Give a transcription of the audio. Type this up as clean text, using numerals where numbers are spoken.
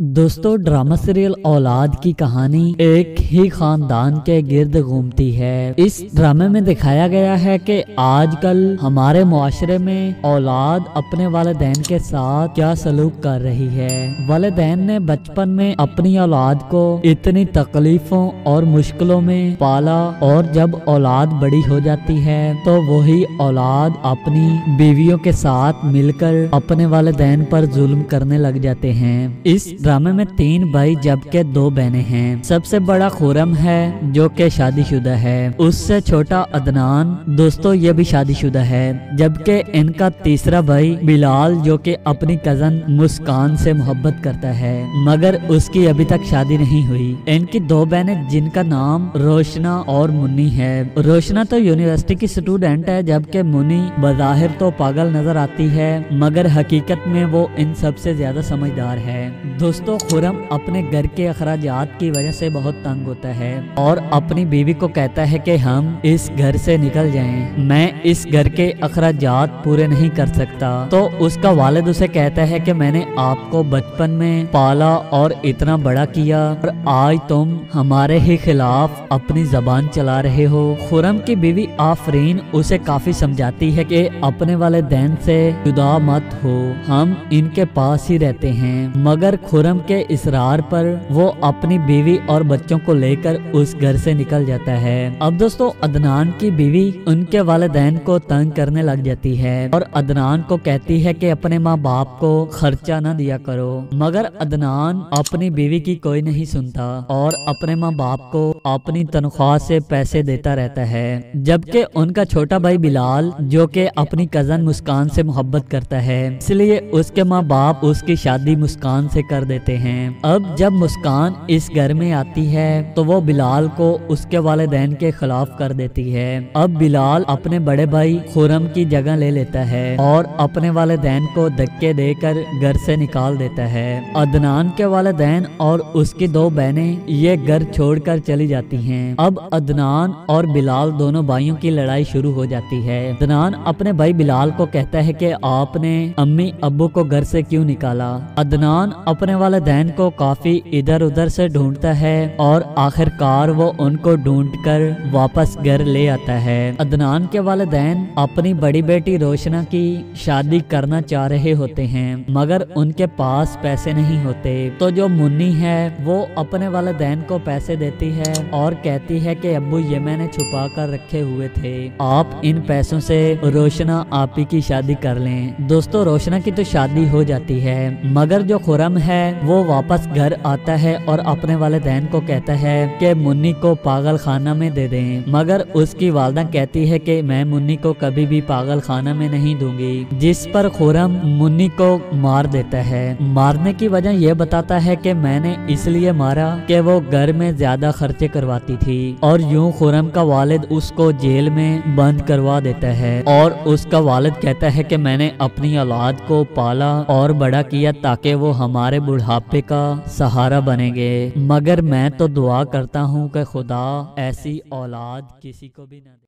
दोस्तों drama serial औलाद की कहानी एक ही खानदान के गिर्द घूमती है। इस ड्रामे में दिखाया गया है कि आजकल हमारे मुआशरे में औलाद अपने वालिदैन के साथ क्या सलूक कर रही है। वालिदैन ने बचपन में अपनी औलाद को इतनी तकलीफों और मुश्किलों में पाला और जब औलाद बड़ी हो जाती है तो वही औलाद अपनी बीवियों के साथ मिलकर अपने वालिदैन पर जुल्म करने लग जाते हैं। इस ड्रामे में 3 भाई जबकि 2 बहनें हैं। सबसे बड़ा खुरम है जो कि शादीशुदा है, उससे छोटा अदनान दोस्तों ये भी शादीशुदा है, जबकि इनका तीसरा भाई बिलाल जो कि अपनी कजन मुस्कान से मोहब्बत करता है मगर उसकी अभी तक शादी नहीं हुई। इनकी 2 बहनें जिनका नाम रोशना और मुन्नी है। रोशना तो यूनिवर्सिटी की स्टूडेंट है जबकि मुन्नी बज़ाहिर तो पागल नजर आती है मगर हकीकत में वो इन सबसे ज्यादा समझदार है। दोस्तों खुरम अपने घर के अखराजात की वजह से बहुत तंग होता है और अपनी बीवी को कहता है कि हम इस घर से निकल जाएं, मैं इस घर के अखराजात पूरे नहीं कर सकता। तो उसका वालिद उसे कहता है कि मैंने आपको बचपन में पाला और इतना बड़ा किया और आज तुम हमारे ही खिलाफ अपनी जबान चला रहे हो। खुरम की बीवी आफरीन उसे काफी समझाती है कि अपने वालिदैन से जुदा मत हो, हम इनके पास ही रहते हैं मगर खुरम के इसरार पर वो अपनी बीवी और बच्चों को लेकर उस घर से निकल जाता है। अब दोस्तों अदनान की बीवी उनके वालिदैन को तंग करने लग जाती है और अदनान को कहती है कि अपने माँ बाप को खर्चा न दिया करो मगर अदनान अपनी बीवी की कोई नहीं सुनता और अपने माँ बाप को अपनी तनख्वाह से पैसे देता रहता है। जबकि उनका छोटा भाई बिलाल जो कि अपनी कजन मुस्कान से मोहब्बत करता है इसलिए उसके माँ बाप उसकी शादी मुस्कान से कर देते हैं। अब जब मुस्कान इस घर में आती है तो वो बिलाल को उसके वालिदैन के खिलाफ कर देती है। अब बिलाल अपने बड़े भाई खुरम की जगह ले लेता है और अपने वालिदैन को धक्के देकर घर से निकाल देता है। अदनान के वालिदैन और उसकी 2 बहनें ये घर छोड़कर चली जाती हैं। अब अदनान और बिलाल दोनों भाइयों की लड़ाई शुरू हो जाती है। अदनान अपने भाई बिलाल को कहता है कि आपने अम्मी अब्बू को घर से क्यों निकाला। अदनान अपने वालिदैन को काफी इधर उधर से ढूंढता है और आखिरकार वो उनको ढूंढकर वापस घर ले आता है। अदनान के वालिदैन अपनी बड़ी बेटी रोशना की शादी करना चाह रहे होते हैं मगर उनके पास पैसे नहीं होते। तो जो मुन्नी है वो अपने वालिदैन को पैसे देती है और कहती है कि अब्बू ये मैंने छुपा कर रखे हुए थे, आप इन पैसों से रोशना आपी की शादी कर लें। दोस्तों रोशना की तो शादी हो जाती है मगर जो खुरम है वो वापस घर आता है और अपने वालिदैन को कहता है कि मुन्नी को पागल खाना में दे दें मगर उसकी वालदा कहती है कि मैं मुन्नी को कभी भी पागल खाना में नहीं दूंगी, जिस पर खुरम मुन्नी को मार देता है। मारने की वजह यह बताता है कि मैंने इसलिए मारा कि वो घर में ज्यादा खर्चे करवाती थी और यूं खुरम का वालिद उसको जेल में बंद करवा देता है और उसका वालिद कहता है कि मैंने अपनी औलाद को पाला और बड़ा किया ताकि वो हमारे बुढ़ापे का सहारा बनेंगे मगर मैं तो दुआ करता हूँ कि खुदा ऐसी औलाद किसी को भी न दे।